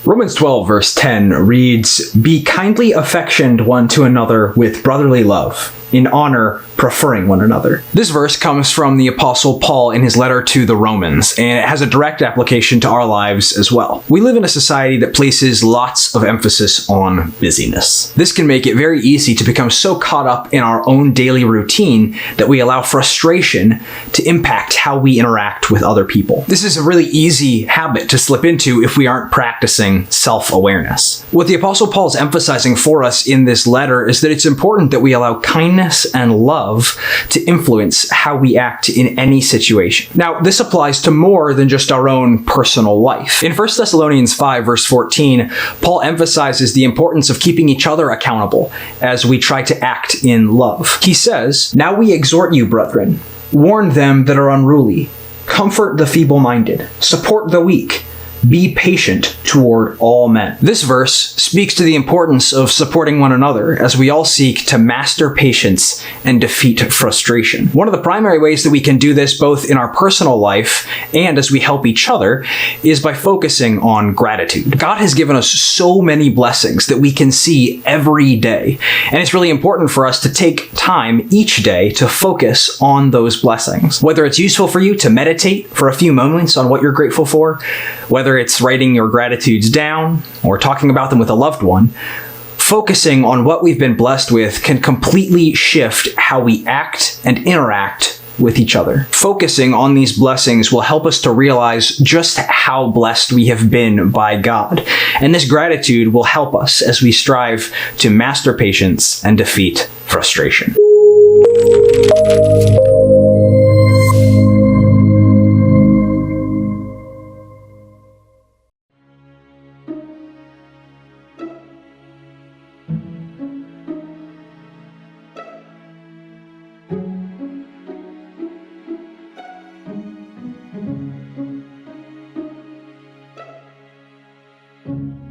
Romans 12 verse 10 reads, "Be kindly affectioned one to another with brotherly love, in honor preferring one another." This verse comes from the Apostle Paul in his letter to the Romans, and it has a direct application to our lives as well. We live in a society that places lots of emphasis on busyness. This can make it very easy to become so caught up in our own daily routine that we allow frustration to impact how we interact with other people. This is a really easy habit to slip into if we aren't practicing self-awareness. What the Apostle Paul is emphasizing for us in this letter is that it's important that we allow kindness and love to influence how we act in any situation. Now, this applies to more than just our own personal life. In 1 Thessalonians 5 verse 14, Paul emphasizes the importance of keeping each other accountable as we try to act in love. He says, "Now we exhort you, brethren, warn them that are unruly, comfort the feeble-minded, support the weak, be patient toward all men." This verse speaks to the importance of supporting one another as we all seek to master patience and defeat frustration. One of the primary ways that we can do this both in our personal life and as we help each other is by focusing on gratitude. God has given us so many blessings that we can see every day, and it's really important for us to take time each day to focus on those blessings. Whether it's useful for you to meditate for a few moments on what you're grateful for, whether it's writing your gratitudes down or talking about them with a loved one, focusing on what we've been blessed with can completely shift how we act and interact with each other. Focusing on these blessings will help us to realize just how blessed we have been by God. And this gratitude will help us as we strive to master patience and defeat frustration.